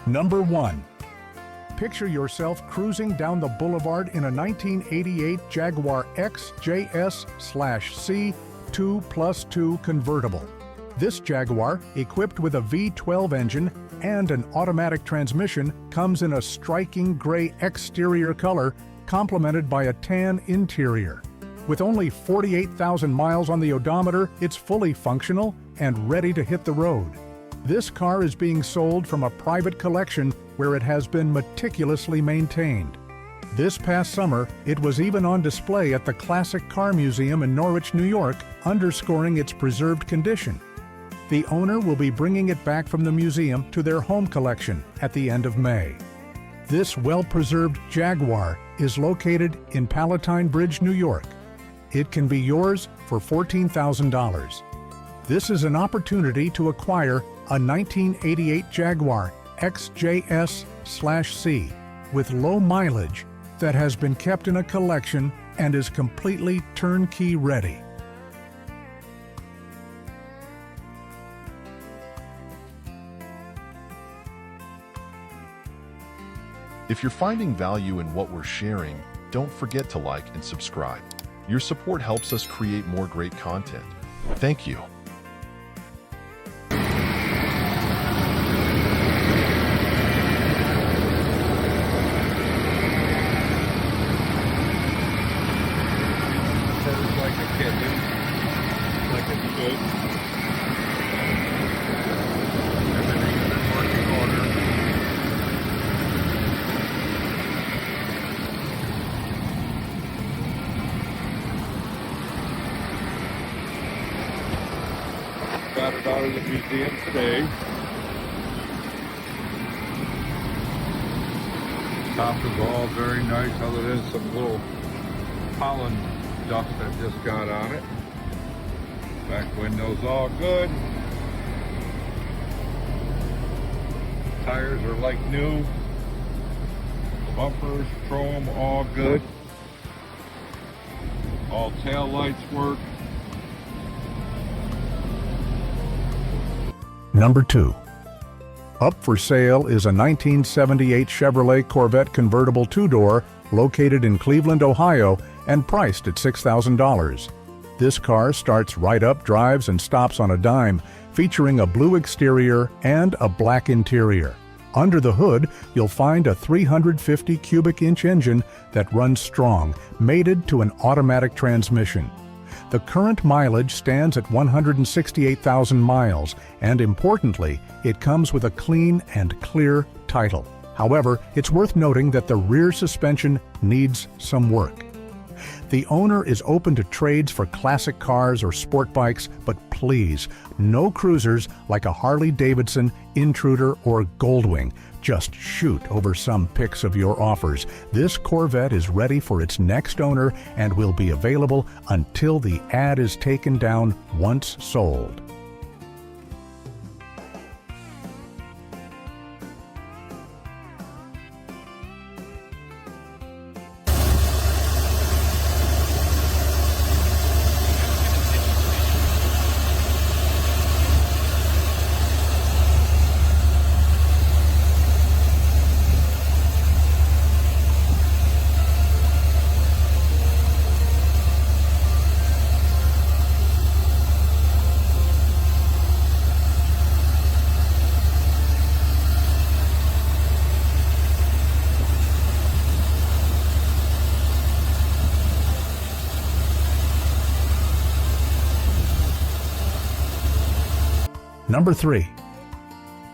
Number 1. Picture yourself cruising down the boulevard in a 1988 Jaguar XJS/C 2+2 convertible. This Jaguar, equipped with a V12 engine and an automatic transmission, comes in a striking gray exterior color complemented by a tan interior. With only 48,000 miles on the odometer, it's fully functional and ready to hit the road. This car is being sold from a private collection where it has been meticulously maintained. This past summer, it was even on display at the Classic Car Museum in Norwich, New York, underscoring its preserved condition. The owner will be bringing it back from the museum to their home collection at the end of May. This well-preserved Jaguar is located in Palatine Bridge, New York. It can be yours for $14,000. This is an opportunity to acquire a 1988 Jaguar XJS/C with low mileage that has been kept in a collection and is completely turnkey ready. If you're finding value in what we're sharing, don't forget to like and subscribe. Your support helps us create more great content. Thank you. Like a kitten, like a coupe. Everything is in working order. Got it out of the museum today. Top is all very nice, other than some little pollen dust that just got on it. Back window's all good. Tires are like new. Bumpers, chrome, all good. All tail lights work. Number 2. Up for sale is a 1978 Chevrolet Corvette convertible two-door located in Cleveland, Ohio, and priced at $6,000. This car starts right up, drives, and stops on a dime, featuring a blue exterior and a black interior. Under the hood, you'll find a 350 cubic inch engine that runs strong, mated to an automatic transmission. The current mileage stands at 168,000 miles, and importantly, it comes with a clean and clear title. However, it's worth noting that the rear suspension needs some work. The owner is open to trades for classic cars or sport bikes, but please, no cruisers like a Harley-Davidson, Intruder, or Goldwing. Just shoot over some pics of your offers. This Corvette is ready for its next owner and will be available until the ad is taken down once sold. Number 3.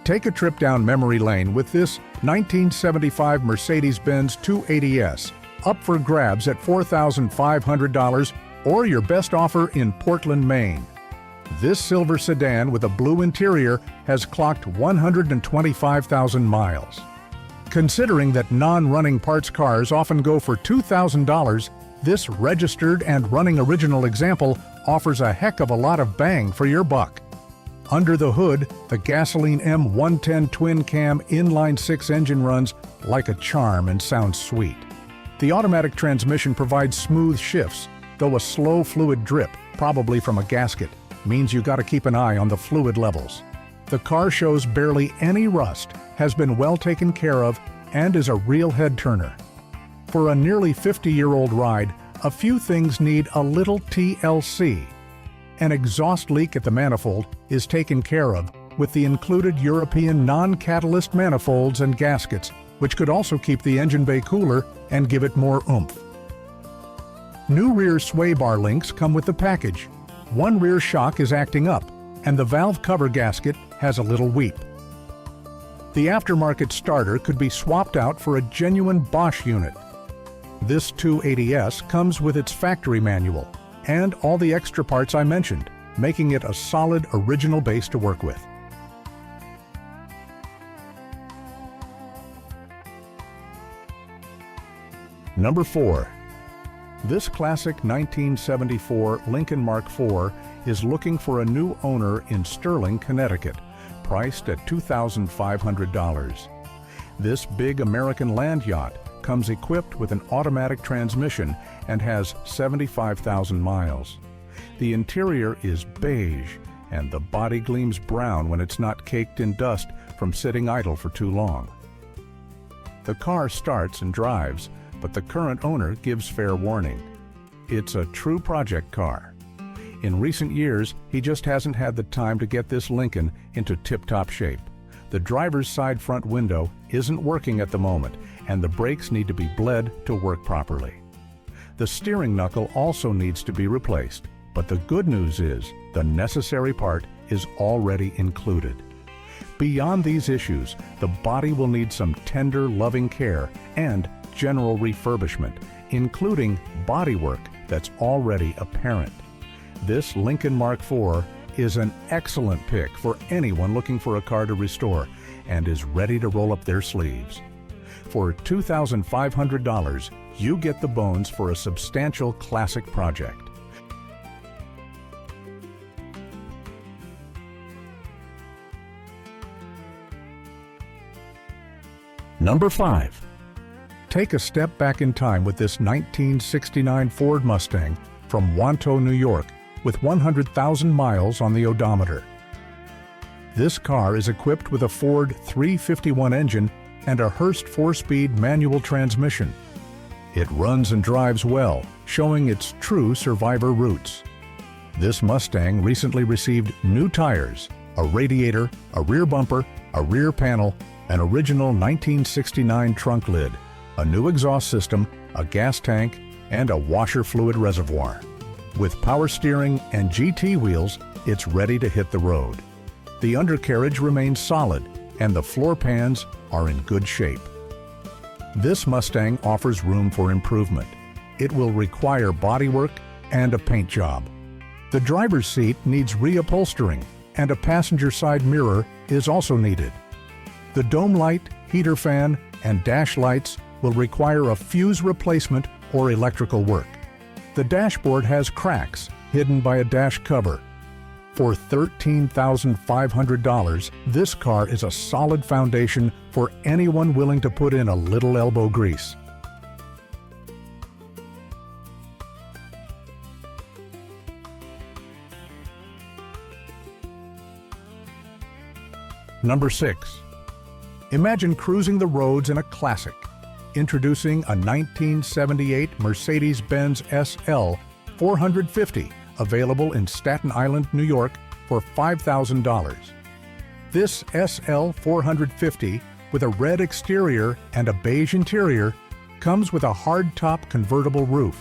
Take a trip down memory lane with this 1975 Mercedes-Benz 280S, up for grabs at $4,500 or your best offer in Portland, Maine. This silver sedan with a blue interior has clocked 125,000 miles. Considering that non-running parts cars often go for $2,000, this registered and running original example offers a heck of a lot of bang for your buck. Under the hood, the gasoline M110 twin-cam inline-six engine runs like a charm and sounds sweet. The automatic transmission provides smooth shifts, though a slow fluid drip, probably from a gasket, means you gotta keep an eye on the fluid levels. The car shows barely any rust, has been well taken care of and is a real head-turner. For a nearly 50-year-old ride, a few things need a little TLC. An exhaust leak at the manifold is taken care of with the included European non-catalyst manifolds and gaskets, which could also keep the engine bay cooler and give it more oomph. New rear sway bar links come with the package. One rear shock is acting up, and the valve cover gasket has a little weep. The aftermarket starter could be swapped out for a genuine Bosch unit. This 280S comes with its factory manual and all the extra parts I mentioned, making it a solid original base to work with. Number 4. This classic 1974 Lincoln Mark IV is looking for a new owner in Sterling, Connecticut, priced at $2,500. This big American land yacht comes equipped with an automatic transmission and has 75,000 miles. The interior is beige and the body gleams brown when it's not caked in dust from sitting idle for too long. The car starts and drives, but the current owner gives fair warning. It's a true project car. In recent years, he just hasn't had the time to get this Lincoln into tip-top shape. The driver's side front window isn't working at the moment, and the brakes need to be bled to work properly. The steering knuckle also needs to be replaced, but the good news is the necessary part is already included. Beyond these issues, the body will need some tender, loving care and general refurbishment, including bodywork that's already apparent. This Lincoln Mark IV is an excellent pick for anyone looking for a car to restore and is ready to roll up their sleeves. For $2,500, you get the bones for a substantial classic project. Number 5. Take a step back in time with this 1969 Ford Mustang from Wanto, New York, with 100,000 miles on the odometer. This car is equipped with a Ford 351 engine and a Hurst 4-speed manual transmission. It runs and drives well, showing its true survivor roots. This Mustang recently received new tires, a radiator, a rear bumper, a rear panel, an original 1969 trunk lid, a new exhaust system, a gas tank, and a washer fluid reservoir. With power steering and GT wheels, it's ready to hit the road. The undercarriage remains solid, and the floor pans are in good shape. This Mustang offers room for improvement. It will require bodywork and a paint job. The driver's seat needs reupholstering, and a passenger side mirror is also needed. The dome light, heater fan, and dash lights will require a fuse replacement or electrical work. The dashboard has cracks hidden by a dash cover. For $13,500, this car is a solid foundation for anyone willing to put in a little elbow grease. Number 6. Imagine cruising the roads in a classic. Introducing a 1978 Mercedes-Benz SL450, available in Staten Island, New York for $5,000. This SL450, with a red exterior and a beige interior, comes with a hardtop convertible roof.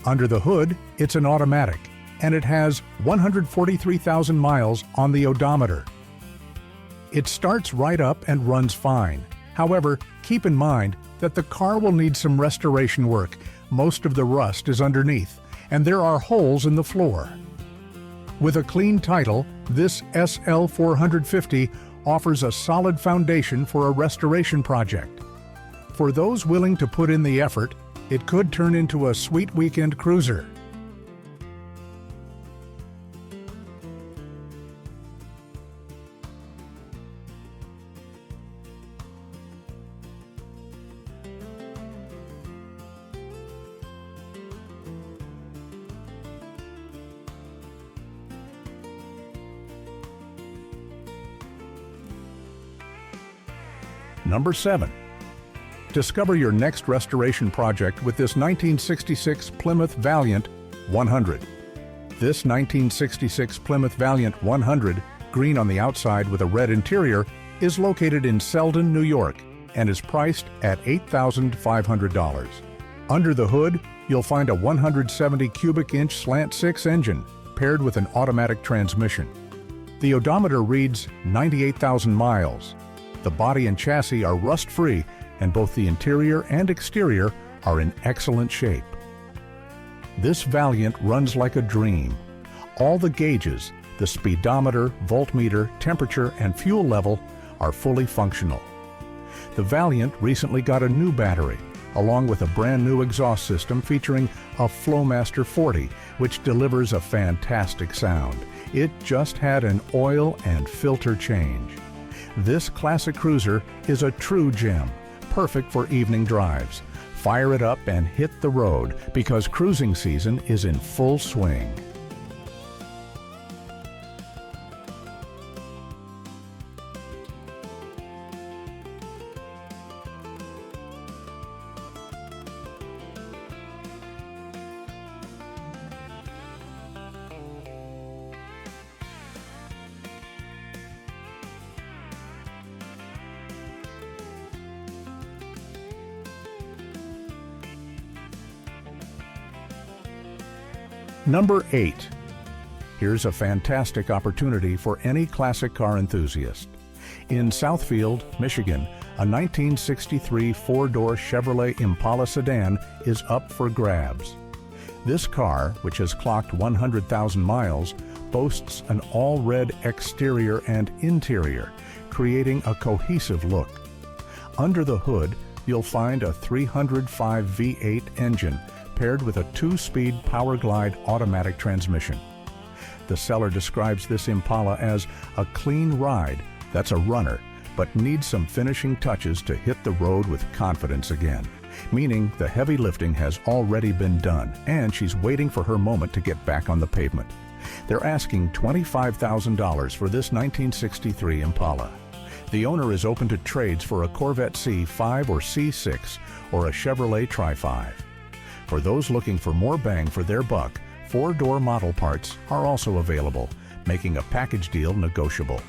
Under the hood, it's an automatic, and it has 143,000 miles on the odometer. It starts right up and runs fine. However, keep in mind that the car will need some restoration work. Most of the rust is underneath, and there are holes in the floor. With a clean title, this SL450 offers a solid foundation for a restoration project. For those willing to put in the effort, it could turn into a sweet weekend cruiser. Number 7. Discover your next restoration project with this 1966 Plymouth Valiant 100. This 1966 Plymouth Valiant 100, green on the outside with a red interior, is located in Selden, New York, and is priced at $8,500. Under the hood, you'll find a 170 cubic inch slant 6 engine paired with an automatic transmission. The odometer reads 98,000 miles. The body and chassis are rust-free, and both the interior and exterior are in excellent shape. This Valiant runs like a dream. All the gauges, the speedometer, voltmeter, temperature, and fuel level are fully functional. The Valiant recently got a new battery, along with a brand new exhaust system featuring a Flowmaster 40, which delivers a fantastic sound. It just had an oil and filter change. This classic cruiser is a true gem, perfect for evening drives. Fire it up and hit the road because cruising season is in full swing. Number 8. Here's a fantastic opportunity for any classic car enthusiast. In Southfield, Michigan, a 1963 four-door Chevrolet Impala sedan is up for grabs. This car, which has clocked 100,000 miles, boasts an all-red exterior and interior, creating a cohesive look. Under the hood, you'll find a 305 V8 engine paired with a 2-speed Power Glide automatic transmission. The seller describes this Impala as a clean ride that's a runner, but needs some finishing touches to hit the road with confidence again, meaning the heavy lifting has already been done and she's waiting for her moment to get back on the pavement. They're asking $25,000 for this 1963 Impala. The owner is open to trades for a Corvette C5 or C6 or a Chevrolet Tri-5. For those looking for more bang for their buck, 4-door model parts are also available, making a package deal negotiable.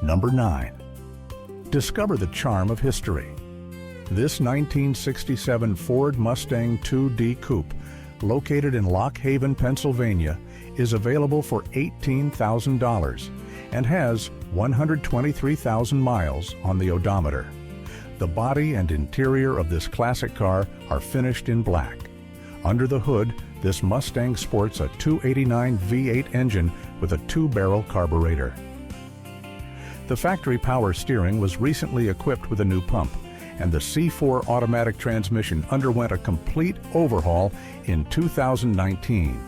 Number 9. Discover the charm of history. This 1967 Ford Mustang 2D Coupe, located in Lock Haven, Pennsylvania, is available for $18,000 and has 123,000 miles on the odometer. The body and interior of this classic car are finished in black. Under the hood, this Mustang sports a 289 V8 engine with a 2-barrel carburetor. The factory power steering was recently equipped with a new pump, and the C4 automatic transmission underwent a complete overhaul in 2019.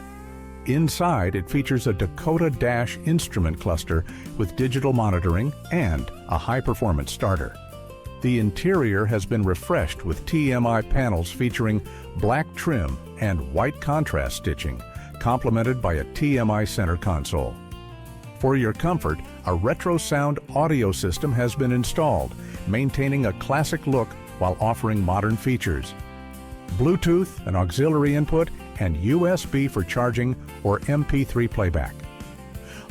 Inside, it features a Dakota Dash instrument cluster with digital monitoring and a high-performance starter. The interior has been refreshed with TMI panels featuring black trim and white contrast stitching, complemented by a TMI center console. For your comfort, a retro sound audio system has been installed, maintaining a classic look while offering modern features. Bluetooth, an auxiliary input, and USB for charging or MP3 playback.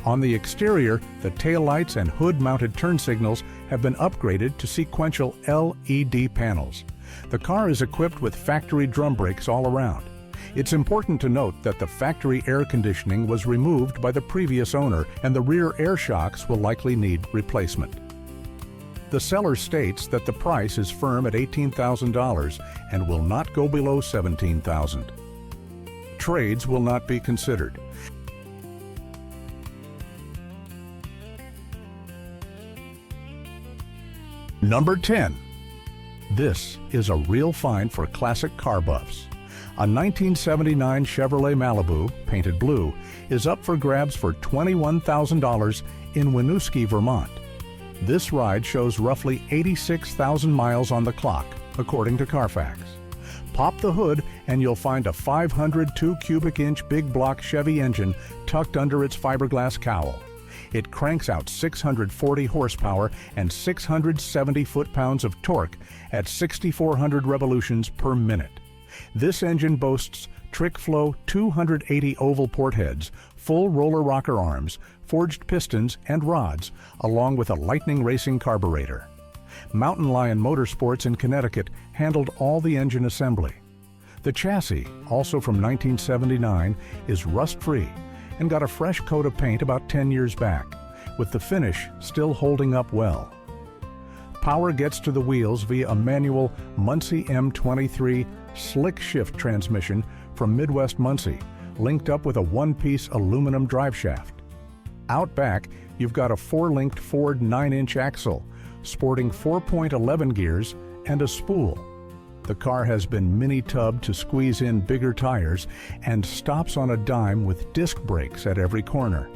On the exterior, the taillights and hood-mounted turn signals have been upgraded to sequential LED panels. The car is equipped with factory drum brakes all around. It's important to note that the factory air conditioning was removed by the previous owner, and the rear air shocks will likely need replacement. The seller states that the price is firm at $18,000 and will not go below $17,000. Trades will not be considered. Number 10. This is a real find for classic car buffs. A 1979 Chevrolet Malibu, painted blue, is up for grabs for $21,000 in Winooski, Vermont. This ride shows roughly 86,000 miles on the clock, according to Carfax. Pop the hood and you'll find a 502 cubic inch big block Chevy engine tucked under its fiberglass cowl. It cranks out 640 horsepower and 670 foot-pounds of torque at 6,400 revolutions per minute. This engine boasts trick-flow 280 oval port heads, full roller rocker arms, forged pistons and rods, along with a Lightning Racing carburetor. Mountain Lion Motorsports in Connecticut handled all the engine assembly. The chassis, also from 1979, is rust-free and got a fresh coat of paint about 10 years back, with the finish still holding up well. Power gets to the wheels via a manual Munsey M23 slick shift transmission from Midwest Muncie, linked up with a one-piece aluminum drive shaft. Out back, you've got a four-linked Ford 9-inch axle, sporting 4.11 gears and a spool. The car has been mini-tubbed to squeeze in bigger tires and stops on a dime with disc brakes at every corner.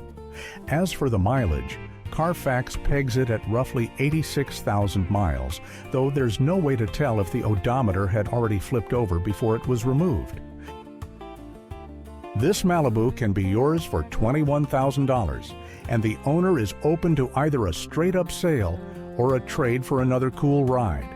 As for the mileage, Carfax pegs it at roughly 86,000 miles, though there's no way to tell if the odometer had already flipped over before it was removed. This Malibu can be yours for $21,000, and the owner is open to either a straight-up sale or a trade for another cool ride.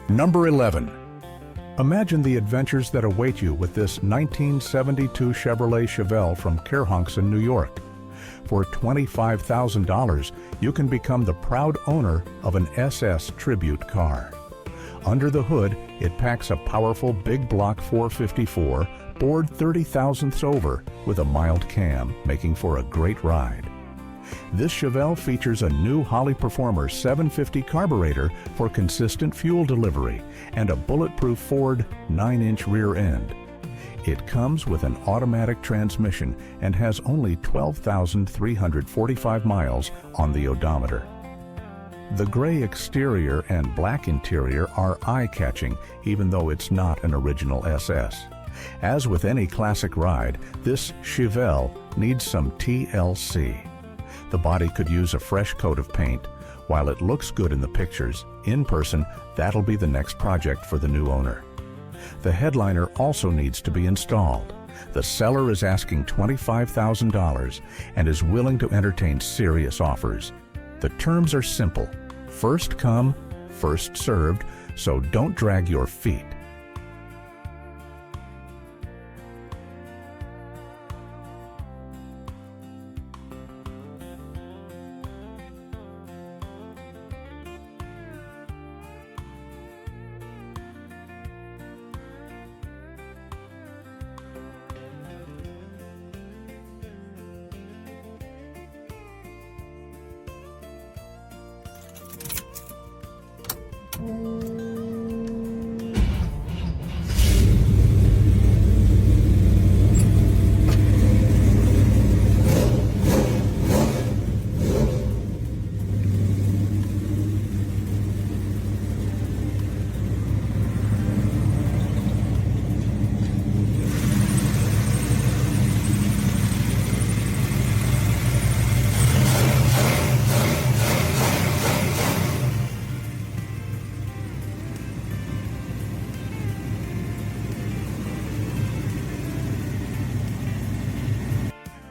Number 11. Imagine the adventures that await you with this 1972 Chevrolet Chevelle from Kerhonkson, New York. For $25,000, you can become the proud owner of an SS tribute car. Under the hood, it packs a powerful big block 454, bored 30 thousandths over with a mild cam, making for a great ride. This Chevelle features a new Holley Performer 750 carburetor for consistent fuel delivery and a bulletproof Ford 9-inch rear end. It comes with an automatic transmission and has only 12,345 miles on the odometer. The gray exterior and black interior are eye-catching, even though it's not an original SS. As with any classic ride, this Chevelle needs some TLC. The body could use a fresh coat of paint. While it looks good in the pictures, in person, that'll be the next project for the new owner. The headliner also needs to be installed. The seller is asking $25,000 and is willing to entertain serious offers. The terms are simple: first come, first served, so don't drag your feet.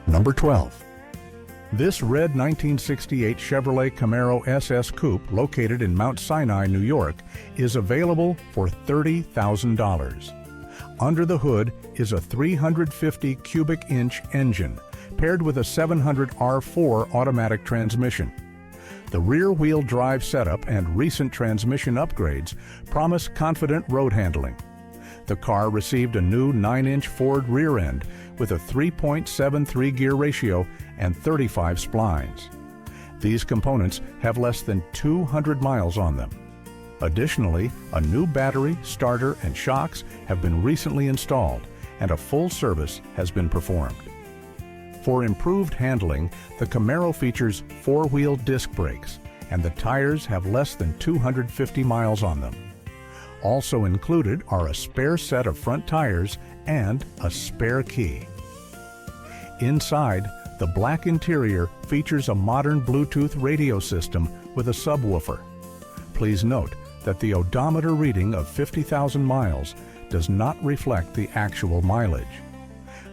Number 12. This red 1968 Chevrolet Camaro SS Coupe, located in Mount Sinai, New York, is available for $30,000. Under the hood is a 350 cubic inch engine, paired with a 700 R4 automatic transmission. The rear-wheel drive setup and recent transmission upgrades promise confident road handling. The car received a new 9-inch Ford rear end with a 3.73 gear ratio and 35 splines. These components have less than 200 miles on them. Additionally, a new battery, starter, and shocks have been recently installed, and a full service has been performed. For improved handling, the Camaro features 4-wheel disc brakes, and the tires have less than 250 miles on them. Also included are a spare set of front tires and a spare key. Inside, the black interior features a modern Bluetooth radio system with a subwoofer. Please note that the odometer reading of 50,000 miles does not reflect the actual mileage.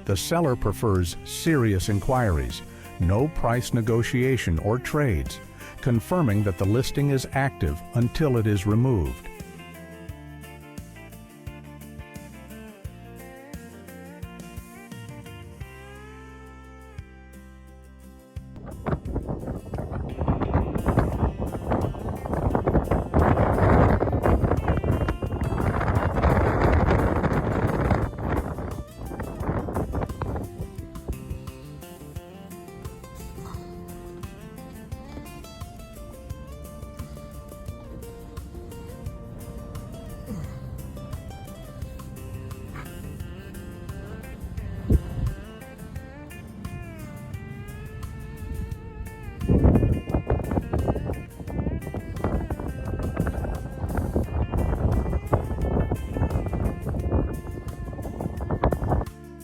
The seller prefers serious inquiries, no price negotiation or trades, confirming that the listing is active until it is removed.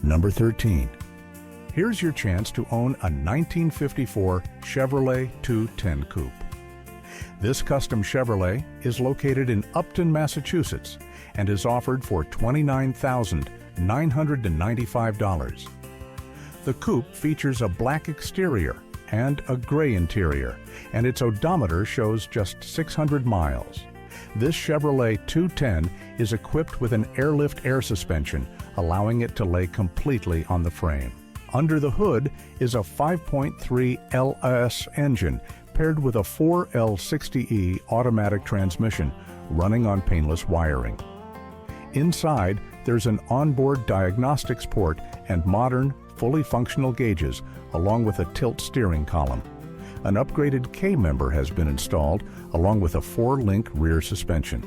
Number 13. Here's your chance to own a 1954 Chevrolet 210 Coupe. This custom Chevrolet is located in Upton, Massachusetts, and is offered for $29,995. The coupe features a black exterior and a gray interior, and its odometer shows just 600 miles. This Chevrolet 210 is equipped with an airlift air suspension, allowing it to lay completely on the frame. Under the hood is a 5.3 LS engine paired with a 4L60E automatic transmission running on painless wiring. Inside, there's an onboard diagnostics port and modern, fully functional gauges, along with a tilt steering column. An upgraded K-member has been installed, along with a 4-link rear suspension.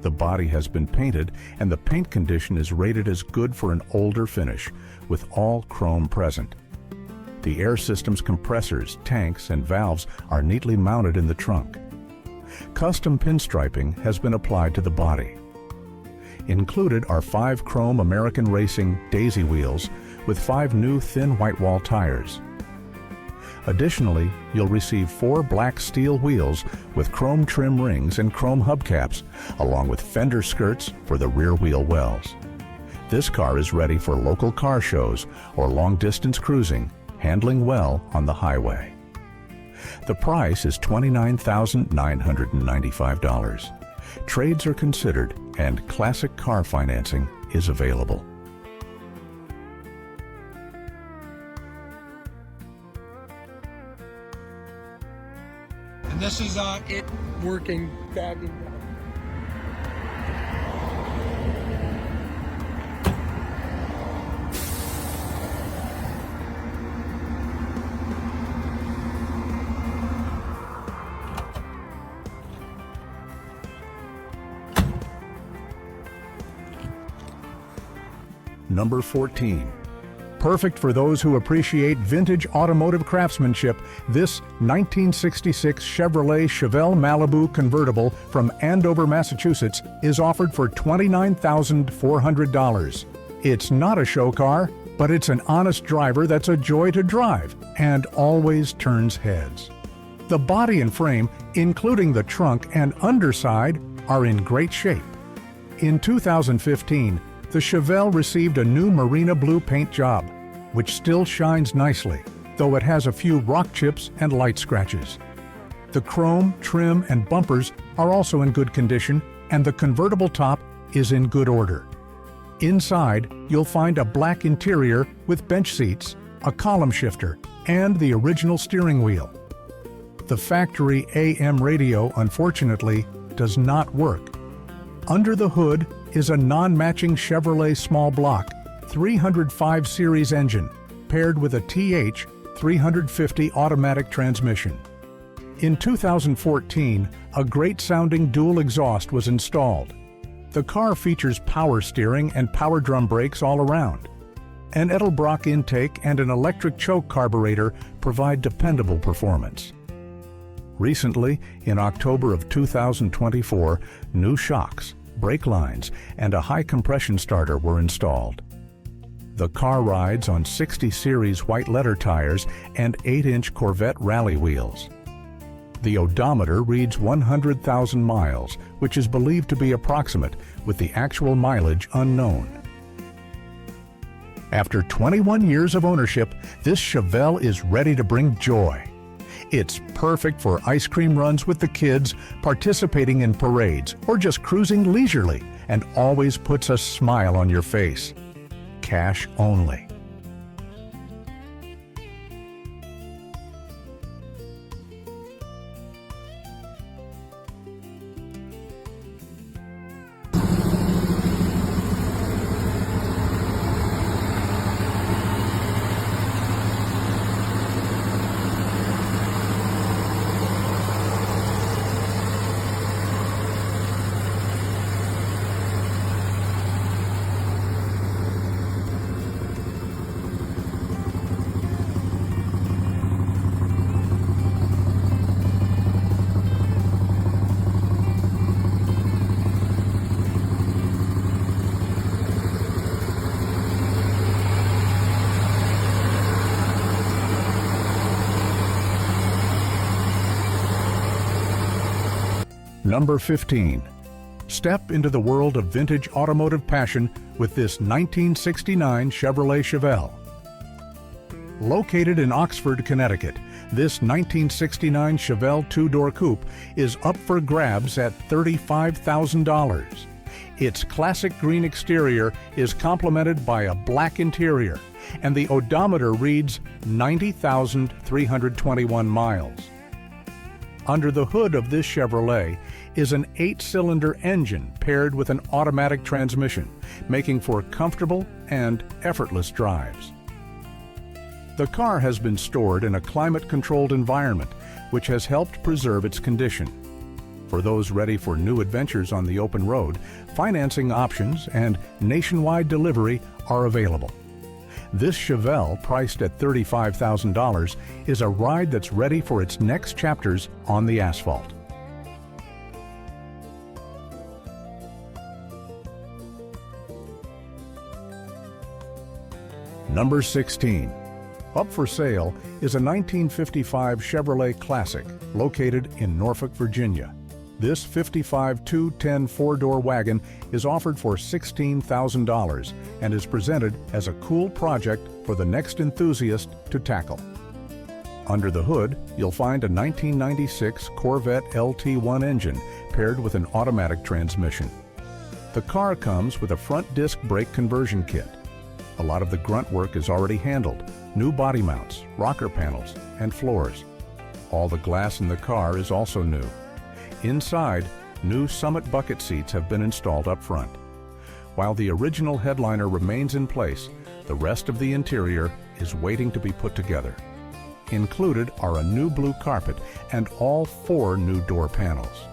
The body has been painted, and the paint condition is rated as good for an older finish, with all chrome present. The air system's compressors, tanks, and valves are neatly mounted in the trunk. Custom pinstriping has been applied to the body. Included are 5 chrome American Racing Daisy wheels with 5 new thin white wall tires. Additionally, you'll receive 4 black steel wheels with chrome trim rings and chrome hubcaps, along with fender skirts for the rear wheel wells. This car is ready for local car shows or long-distance cruising, handling well on the highway. The price is $29,995. Trades are considered, and classic car financing is available. And this is it working fabulous. Number 14. Perfect for those who appreciate vintage automotive craftsmanship, this 1966 Chevrolet Chevelle Malibu convertible from Andover, Massachusetts is offered for $29,400. It's not a show car, but it's an honest driver that's a joy to drive and always turns heads. The body and frame, including the trunk and underside, are in great shape. In 2015, the Chevelle received a new marina blue paint job. which still shines nicely, though it has a few rock chips and light scratches. The chrome, trim, and bumpers are also in good condition, and the convertible top is in good order. Inside, you'll find a black interior with bench seats, a column shifter, and the original steering wheel. The factory AM radio, unfortunately, does not work. Under the hood is a non-matching Chevrolet small block 305 series engine paired with a TH 350 automatic transmission. In 2014, a great-sounding dual exhaust was installed. The car features power steering and power drum brakes all around. An Edelbrock intake and an electric choke carburetor provide dependable performance. Recently, in October of 2024, new shocks, brake lines, and a high-compression starter were installed. The car rides on 60 series white letter tires and 8-inch Corvette rally wheels. The odometer reads 100,000 miles, which is believed to be approximate, with the actual mileage unknown. After 21 years of ownership, this Chevelle is ready to bring joy. It's perfect for ice cream runs with the kids, participating in parades, or just cruising leisurely, and always puts a smile on your face. Cash only. Number 15. Step into the world of vintage automotive passion with this 1969 Chevrolet Chevelle. Located in Oxford, Connecticut, this 1969 Chevelle two-door coupe is up for grabs at $35,000. Its classic green exterior is complemented by a black interior, and the odometer reads 90,321 miles. Under the hood of this Chevrolet is an 8-cylinder engine paired with an automatic transmission, making for comfortable and effortless drives. The car has been stored in a climate-controlled environment, which has helped preserve its condition. For those ready for new adventures on the open road, financing options and nationwide delivery are available. This Chevelle, priced at $35,000, is a ride that's ready for its next chapters on the asphalt. Number 16. Up for sale is a 1955 Chevrolet Classic located in Norfolk, Virginia. This 55 210 four-door wagon is offered for $16,000 and is presented as a cool project for the next enthusiast to tackle. Under the hood, you'll find a 1996 Corvette LT1 engine paired with an automatic transmission. The car comes with a front disc brake conversion kit. A lot of the grunt work is already handled: new body mounts, rocker panels, and floors. All the glass in the car is also new. Inside, new Summit bucket seats have been installed up front. While the original headliner remains in place, the rest of the interior is waiting to be put together. Included are a new blue carpet and all 4 new door panels.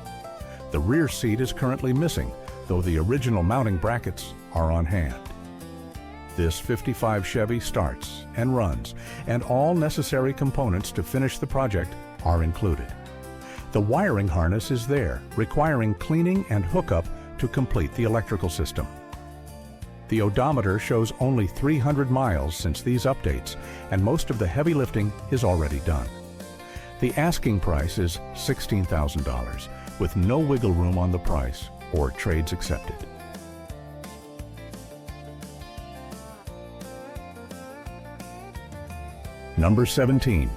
The rear seat is currently missing, though the original mounting brackets are on hand. This 55 Chevy starts and runs, and all necessary components to finish the project are included. The wiring harness is there, requiring cleaning and hookup to complete the electrical system. The odometer shows only 300 miles since these updates, and most of the heavy lifting is already done. The asking price is $16,000, with no wiggle room on the price or trades accepted. Number 17.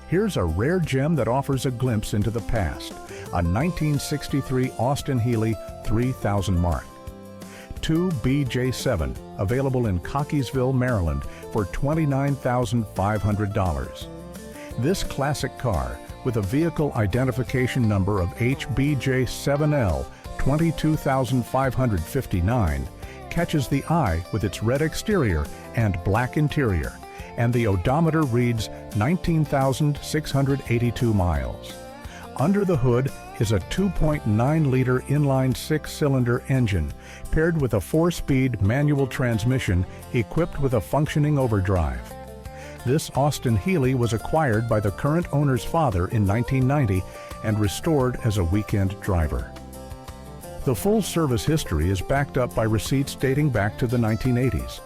Here's a rare gem that offers a glimpse into the past. A 1963 Austin Healey 3000 Mark. 2 BJ7, available in Cockeysville, Maryland for $29,500. This classic car, with a vehicle identification number of HBJ7L 22559, catches the eye with its red exterior and black interior, and the odometer reads 19,682 miles. Under the hood is a 2.9-liter inline six-cylinder engine paired with a 4-speed manual transmission equipped with a functioning overdrive. This Austin Healey was acquired by the current owner's father in 1990 and restored as a weekend driver. The full service history is backed up by receipts dating back to the 1980s.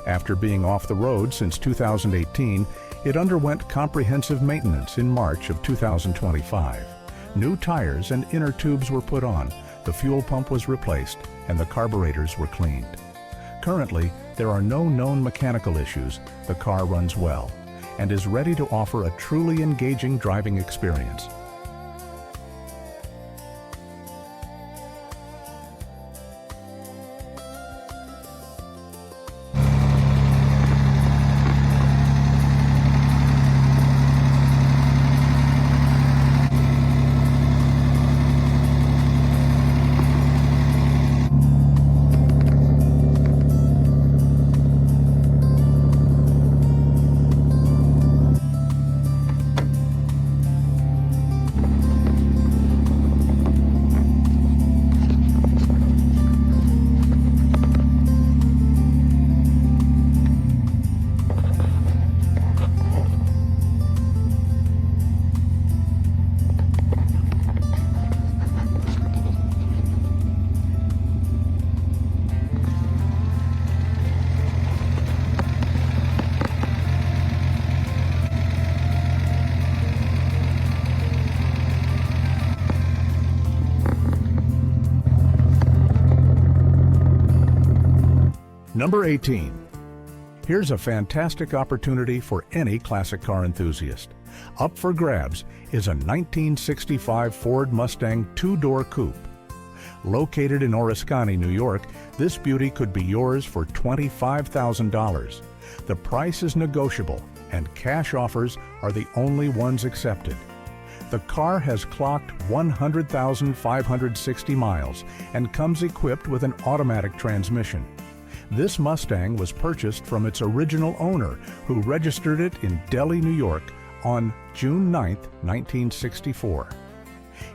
After being off the road since 2018, it underwent comprehensive maintenance in March of 2025. New tires and inner tubes were put on, the fuel pump was replaced, and the carburetors were cleaned. Currently, there are no known mechanical issues, the car runs well, and is ready to offer a truly engaging driving experience. Number 18. Here's a fantastic opportunity for any classic car enthusiast. Up for grabs is a 1965 Ford Mustang two-door coupe. Located in Oriskany, New York, this beauty could be yours for $25,000. The price is negotiable, and cash offers are the only ones accepted. The car has clocked 100,560 miles and comes equipped with an automatic transmission. This Mustang was purchased from its original owner, who registered it in Delhi, New York on June 9, 1964.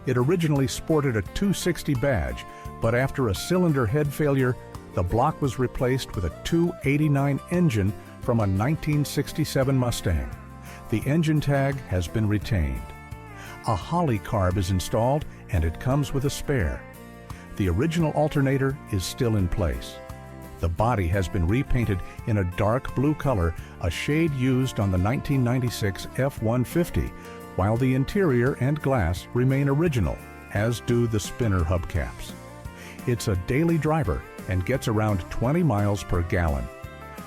It originally sported a 260 badge, but after a cylinder head failure, the block was replaced with a 289 engine from a 1967 Mustang. The engine tag has been retained. A Holly carb is installed, and it comes with a spare. The original alternator is still in place. The body has been repainted in a dark blue color, a shade used on the 1996 F-150, while the interior and glass remain original, as do the spinner hubcaps. It's a daily driver and gets around 20 miles per gallon.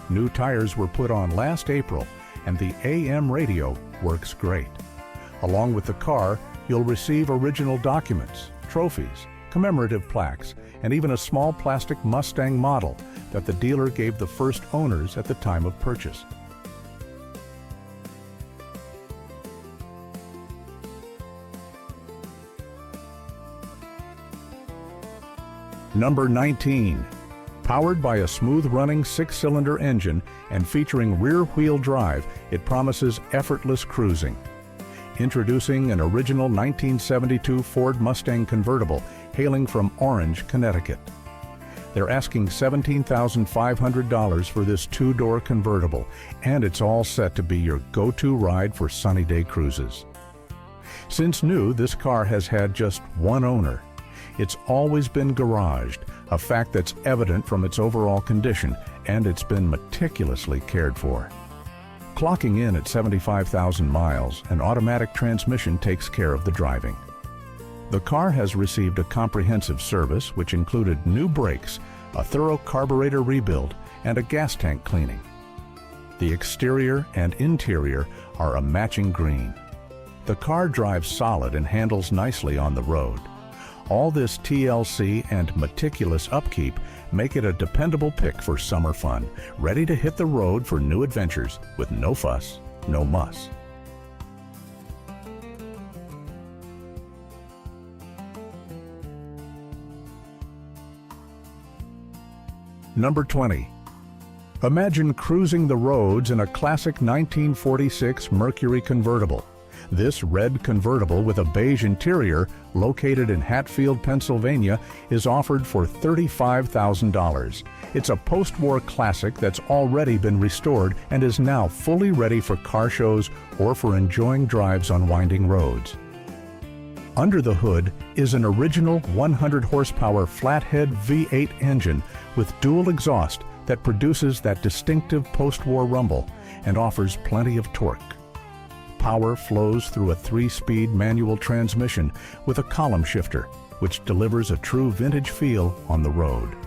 New tires were put on last April, and the AM radio works great. Along with the car, you'll receive original documents, trophies, commemorative plaques, and even a small plastic Mustang model that the dealer gave the first owners at the time of purchase. Number 19. Powered by a smooth-running six-cylinder engine and featuring rear-wheel drive, it promises effortless cruising. Introducing an original 1972 Ford Mustang convertible hailing from Orange, Connecticut. They're asking $17,500 for this two-door convertible, and it's all set to be your go-to ride for sunny day cruises. Since new, this car has had just one owner. It's always been garaged, a fact that's evident from its overall condition, and it's been meticulously cared for. Clocking in at 75,000 miles, an automatic transmission takes care of the driving. The car has received a comprehensive service which included new brakes, a thorough carburetor rebuild, and a gas tank cleaning. The exterior and interior are a matching green. The car drives solid and handles nicely on the road. All this TLC and meticulous upkeep make it a dependable pick for summer fun, ready to hit the road for new adventures with no fuss, no muss. Number 20. Imagine cruising the roads in a classic 1946 Mercury convertible. This red convertible with a beige interior, located in Hatfield, Pennsylvania, is offered for $35,000. It's a post-war classic that's already been restored and is now fully ready for car shows or for enjoying drives on winding roads. Under the hood is an original 100 horsepower flathead V8 engine with dual exhaust that produces that distinctive post-war rumble and offers plenty of torque. Power flows through a 3-speed manual transmission with a column shifter, which delivers a true vintage feel on the road.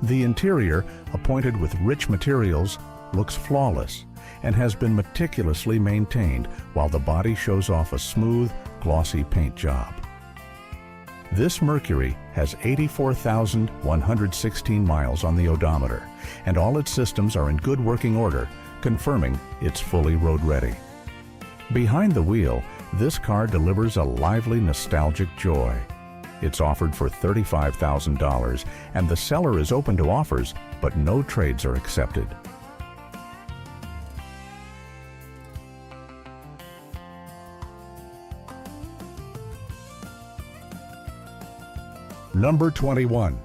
The interior, appointed with rich materials, looks flawless and has been meticulously maintained, while the body shows off a smooth, glossy paint job. This Mercury has 84,116 miles on the odometer, and all its systems are in good working order, confirming it's fully road ready. Behind the wheel, this car delivers a lively, nostalgic joy. It's offered for $35,000, and the seller is open to offers, but no trades are accepted. Number 21.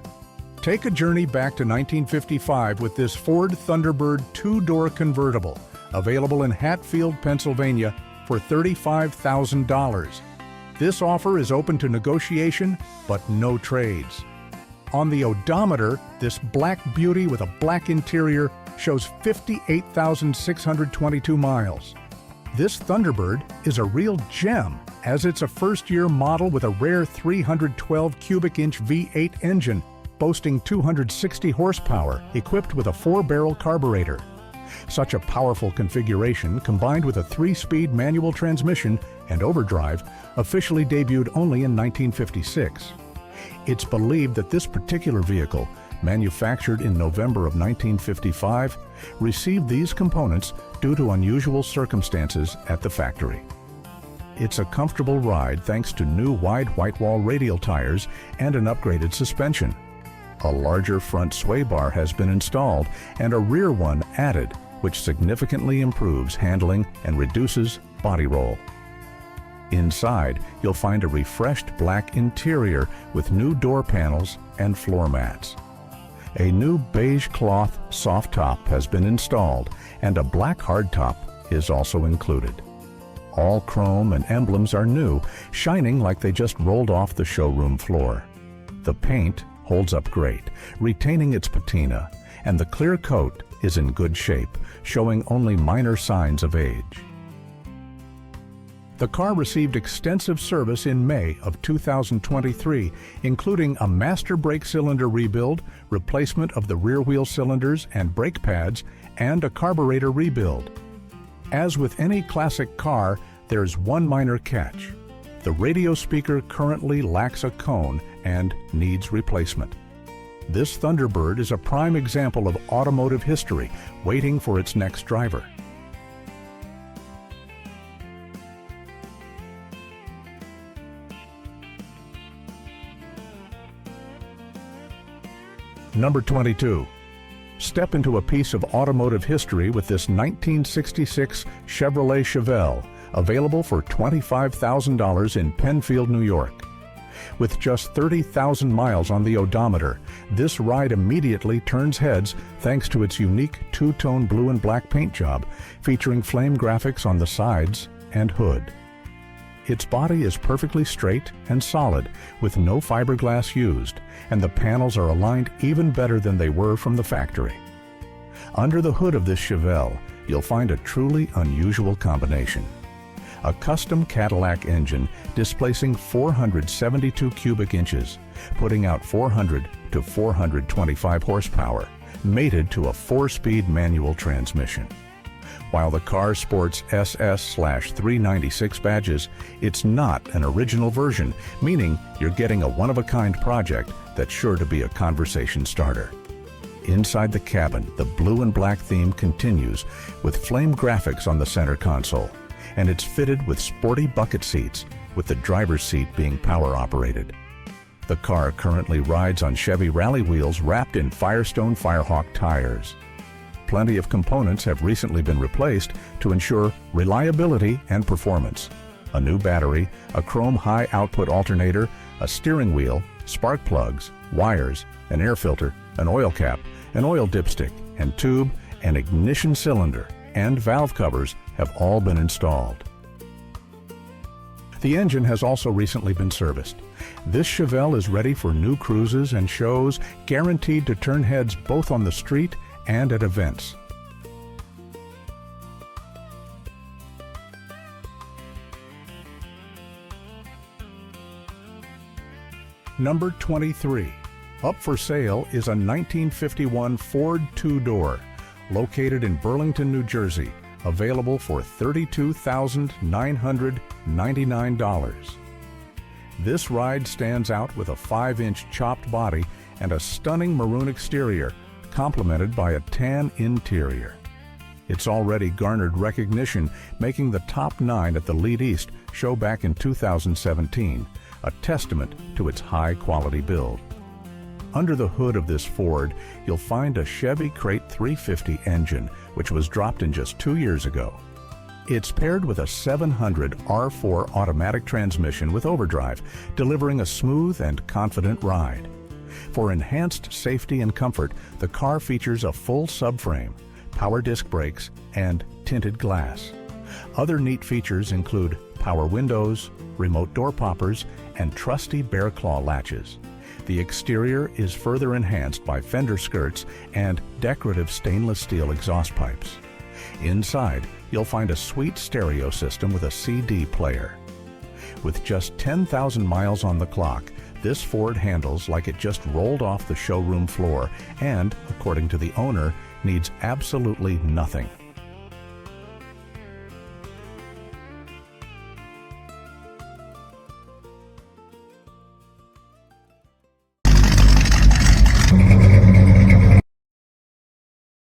Take a journey back to 1955 with this Ford Thunderbird 2-door convertible, available in Hatfield, Pennsylvania for $35,000. This offer is open to negotiation, but no trades. On the odometer, this black beauty with a black interior shows 58,622 miles. This Thunderbird is a real gem, as it's a first-year model with a rare 312 cubic inch V8 engine, boasting 260 horsepower, equipped with a 4-barrel carburetor. Such a powerful configuration, combined with a 3-speed manual transmission and overdrive, officially debuted only in 1956. It's believed that this particular vehicle, manufactured in November of 1955, received these components due to unusual circumstances at the factory. It's a comfortable ride thanks to new wide white-wall radial tires and an upgraded suspension. A larger front sway bar has been installed and a rear one added, which significantly improves handling and reduces body roll. Inside, you'll find a refreshed black interior with new door panels and floor mats. A new beige cloth soft top has been installed, and a black hardtop is also included. All chrome and emblems are new, shining like they just rolled off the showroom floor. The paint holds up great, retaining its patina, and the clear coat is in good shape, showing only minor signs of age. The car received extensive service in May of 2023, including a master brake cylinder rebuild, replacement of the rear wheel cylinders and brake pads, and a carburetor rebuild. As with any classic car, there's one minor catch. The radio speaker currently lacks a cone and needs replacement. This Thunderbird is a prime example of automotive history, waiting for its next driver. Number 22. Step into a piece of automotive history with this 1966 Chevrolet Chevelle, available for $25,000 in Penfield, New York. With just 30,000 miles on the odometer, this ride immediately turns heads thanks to its unique two-tone blue and black paint job, featuring flame graphics on the sides and hood. Its body is perfectly straight and solid, with no fiberglass used, and the panels are aligned even better than they were from the factory. Under the hood of this Chevelle, you'll find a truly unusual combination. A custom Cadillac engine displacing 472 cubic inches, putting out 400 to 425 horsepower, mated to a 4-speed manual transmission. While the car sports SS/396 badges, it's not an original version, meaning you're getting a one-of-a-kind project that's sure to be a conversation starter. Inside the cabin, the blue and black theme continues with flame graphics on the center console, and it's fitted with sporty bucket seats, with the driver's seat being power-operated. The car currently rides on Chevy rally wheels wrapped in Firestone Firehawk tires. Plenty of components have recently been replaced to ensure reliability and performance. A new battery, a chrome high-output alternator, a steering wheel, spark plugs, wires, an air filter, an oil cap, an oil dipstick and tube, an ignition cylinder, and valve covers have all been installed. The engine has also recently been serviced. This Chevelle is ready for new cruises and shows, guaranteed to turn heads both on the street and at events. Number 23. Up for sale is a 1951 Ford two-door, located in Burlington, New Jersey, available for $32,999. This ride stands out with a 5-inch chopped body and a stunning maroon exterior, complemented by a tan interior. It's already garnered recognition, making the top 9 at the Lead East show back in 2017, a testament to its high-quality build. Under the hood of this Ford, you'll find a Chevy Crate 350 engine, which was dropped in just 2 years ago. It's paired with a 700 R4 automatic transmission with overdrive, delivering a smooth and confident ride. For enhanced safety and comfort, the car features a full subframe, power disc brakes, and tinted glass. Other neat features include power windows, remote door poppers, and trusty bear claw latches. The exterior is further enhanced by fender skirts and decorative stainless steel exhaust pipes. Inside, you'll find a sweet stereo system with a CD player. With just 10,000 miles on the clock, this Ford handles like it just rolled off the showroom floor and, according to the owner, needs absolutely nothing.